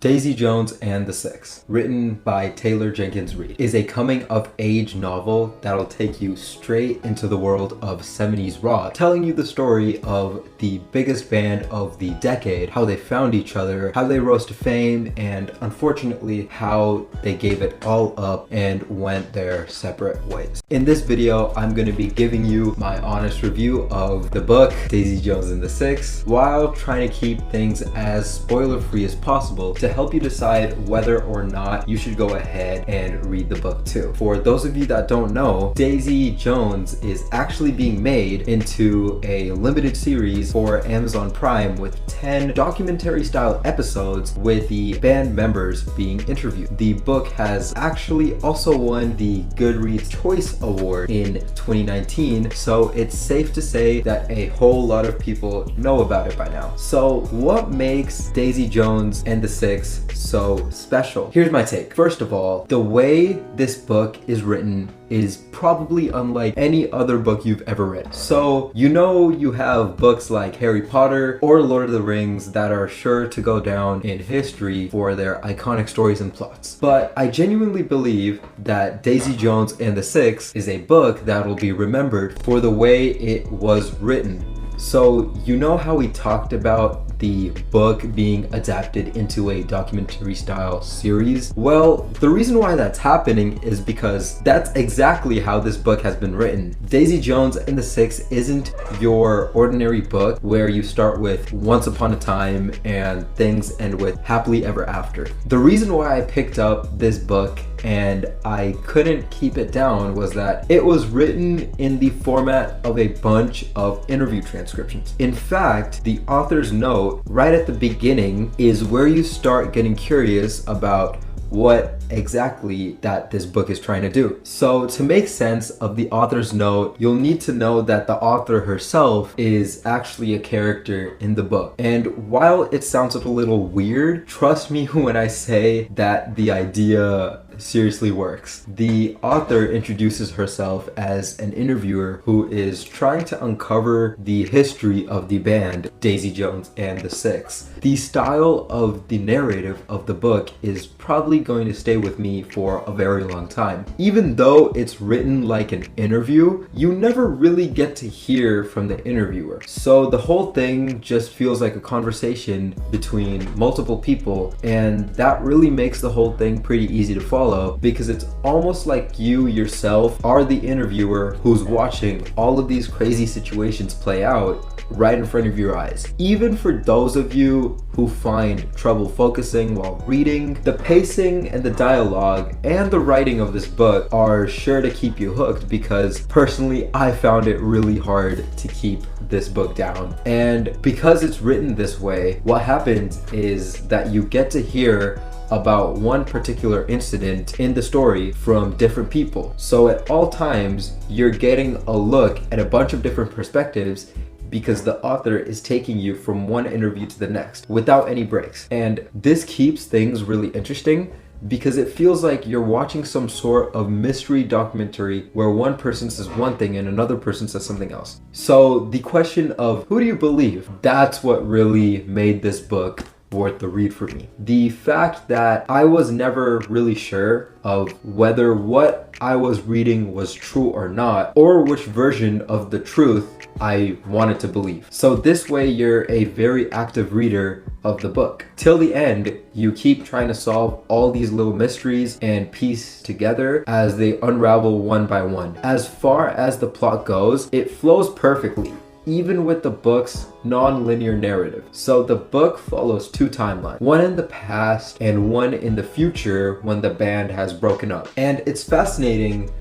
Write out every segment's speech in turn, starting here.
Daisy Jones and the Six, written by Taylor Jenkins Reid, is a coming-of-age novel that'll take you straight into the world of 70s rock, telling you the story of the biggest band of the decade, how they found each other, how they rose to fame, and unfortunately, how they gave it all up and went their separate ways. In this video, I'm going to be giving you my honest review of the book, Daisy Jones and the Six, while trying to keep things as spoiler-free as possible to help you decide whether or not you should go ahead and read the book too. For those of you that don't know, Daisy Jones is actually being made into a limited series for Amazon Prime with 10 documentary-style episodes with the band members being interviewed. The book has actually also won the Goodreads Choice Award in 2019, so it's safe to say that a whole lot of people know about it by now. So what makes Daisy Jones and the Six so special? Here's my take. First of all, the way this book is written is probably unlike any other book you've ever read. So you have books like Harry Potter or Lord of the Rings that are sure to go down in history for their iconic stories and plots. But I genuinely believe that Daisy Jones and the Six is a book that will be remembered for the way it was written. So how we talked about the book being adapted into a documentary style series? Well, the reason why that's happening is because that's exactly how this book has been written. Daisy Jones and the Six isn't your ordinary book where you start with once upon a time and things end with happily ever after. The reason why I picked up this book and I couldn't keep it down was that it was written in the format of a bunch of interview transcriptions. In fact, the author's note right at the beginning is where you start getting curious about what exactly that this book is trying to do. So to make sense of the author's note, you'll need to know that the author herself is actually a character in the book. And while it sounds a little weird, trust me when I say that the idea seriously works. The author introduces herself as an interviewer who is trying to uncover the history of the band Daisy Jones and the Six. The style of the narrative of the book is probably going to stay with me for a very long time. Even though it's written like an interview, you never really get to hear from the interviewer. So the whole thing just feels like a conversation between multiple people, and that really makes the whole thing pretty easy to follow because it's almost like you yourself are the interviewer who's watching all of these crazy situations play out right in front of your eyes. Even for those of you who find trouble focusing while reading, the pacing and the dialogue and the writing of this book are sure to keep you hooked, because personally I found it really hard to keep this book down. And because it's written this way, what happens is that you get to hear about one particular incident in the story from different people. So at all times, you're getting a look at a bunch of different perspectives because the author is taking you from one interview to the next without any breaks. And this keeps things really interesting because it feels like you're watching some sort of mystery documentary where one person says one thing and another person says something else. So the question of who do you believe? That's what really made this book worth the read for me. The fact that I was never really sure of whether what I was reading was true or not, or which version of the truth I wanted to believe. So this way you're a very active reader of the book. Till the end, you keep trying to solve all these little mysteries and piece together as they unravel one by one. As far as the plot goes, it flows perfectly, even with the book's non-linear narrative. So the book follows two timelines, one in the past and one in the future when the band has broken up. And it's fascinating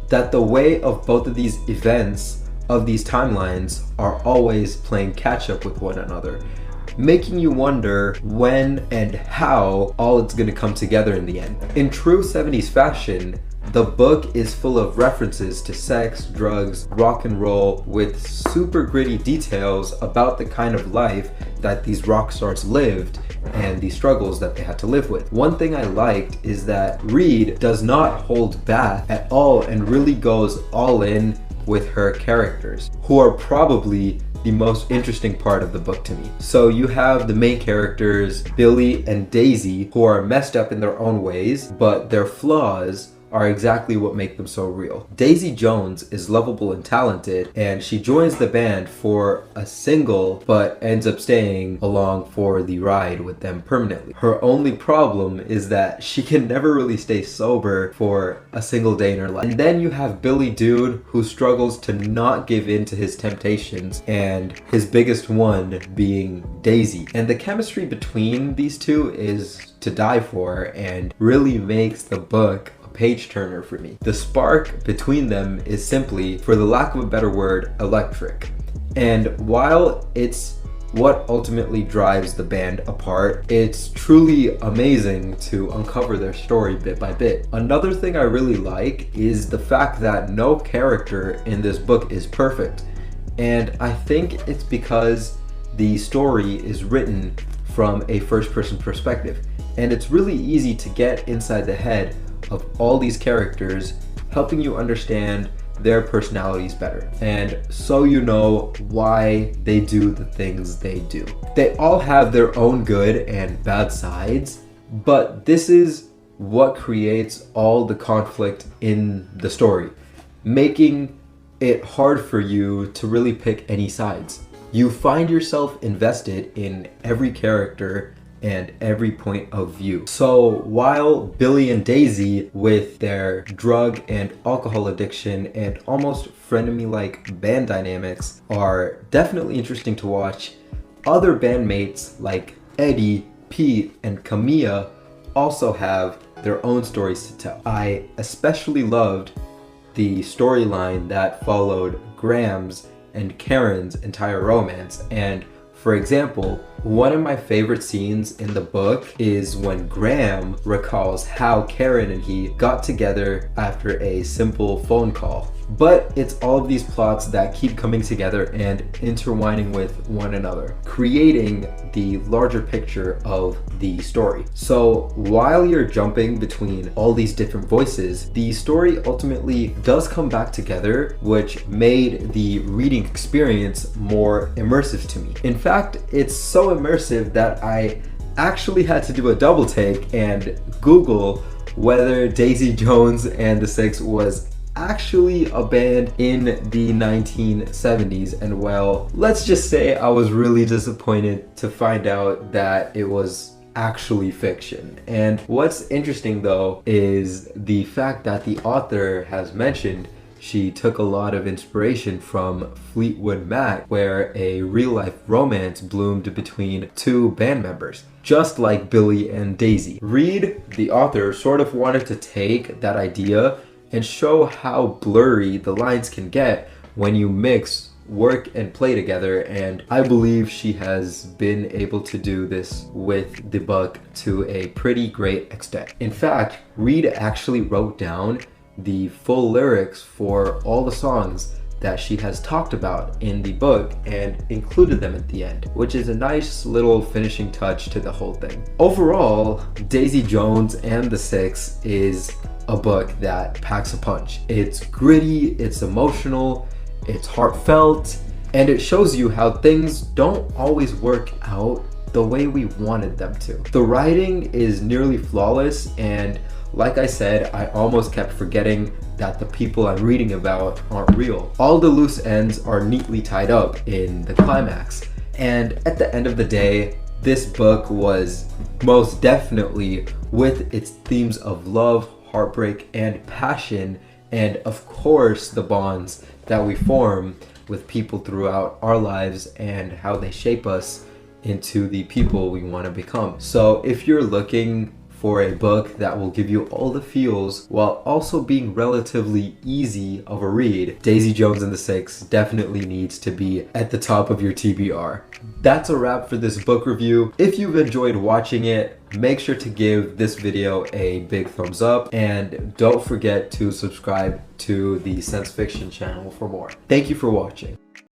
that the way of both of these events of these timelines are always playing catch up with one another, making you wonder when and how all it's gonna come together in the end. In true 70s fashion, the book is full of references to sex, drugs, rock and roll, with super gritty details about the kind of life that these rock stars lived and the struggles that they had to live with. One thing I liked is that Reid does not hold back at all and really goes all in with her characters, who are probably the most interesting part of the book to me. So you have the main characters, Billy and Daisy, who are messed up in their own ways, but their flaws are exactly what make them so real. Daisy Jones is lovable and talented, and she joins the band for a single, but ends up staying along for the ride with them permanently. Her only problem is that she can never really stay sober for a single day in her life. And then you have Billy Dude, who struggles to not give in to his temptations, and his biggest one being Daisy. And the chemistry between these two is to die for, and really makes the book page turner for me. The spark between them is simply, for the lack of a better word, electric. And while it's what ultimately drives the band apart, it's truly amazing to uncover their story bit by bit. Another thing I really like is the fact that no character in this book is perfect. And I think it's because the story is written from a first-person perspective. And it's really easy to get inside the head of all these characters, helping you understand their personalities better, and so you know why they do the things they do. They all have their own good and bad sides, but this is what creates all the conflict in the story, making it hard for you to really pick any sides. You find yourself invested in every character and every point of view. So while Billy and Daisy, with their drug and alcohol addiction and almost frenemy-like band dynamics, are definitely interesting to watch, other bandmates like Eddie, Pete, and Camilla also have their own stories to tell. I especially loved the storyline that followed Graham's and Karen's entire romance. And for example, one of my favorite scenes in the book is when Graham recalls how Karen and he got together after a simple phone call. But it's all of these plots that keep coming together and intertwining with one another, creating the larger picture of the story. So while you're jumping between all these different voices, the story ultimately does come back together, which made the reading experience more immersive to me. In fact, it's so immersive that I actually had to do a double take and Google whether Daisy Jones and the Six was actually a band in the 1970s, and well, let's just say I was really disappointed to find out that it was actually fiction. And what's interesting though is the fact that the author has mentioned she took a lot of inspiration from Fleetwood Mac, where a real-life romance bloomed between two band members, just like Billy and Daisy. Reed, the author, sort of wanted to take that idea and show how blurry the lines can get when you mix work and play together, and I believe she has been able to do this with the book to a pretty great extent. In fact, Reed actually wrote down the full lyrics for all the songs that she has talked about in the book and included them at the end, which is a nice little finishing touch to the whole thing. Overall, Daisy Jones and the Six is a book that packs a punch. It's gritty, it's emotional, it's heartfelt, and it shows you how things don't always work out the way we wanted them to. The writing is nearly flawless, and like I said, I almost kept forgetting that the people I'm reading about aren't real. All the loose ends are neatly tied up in the climax. And at the end of the day, this book was most definitely, with its themes of love, heartbreak, and passion, and of course the bonds that we form with people throughout our lives and how they shape us into the people we want to become. So if you're looking for a book that will give you all the feels while also being relatively easy of a read, Daisy Jones and the Six definitely needs to be at the top of your TBR. That's a wrap for this book review. If you've enjoyed watching it, make sure to give this video a big thumbs up, and don't forget to subscribe to the Sense Fiction channel for more. Thank you for watching.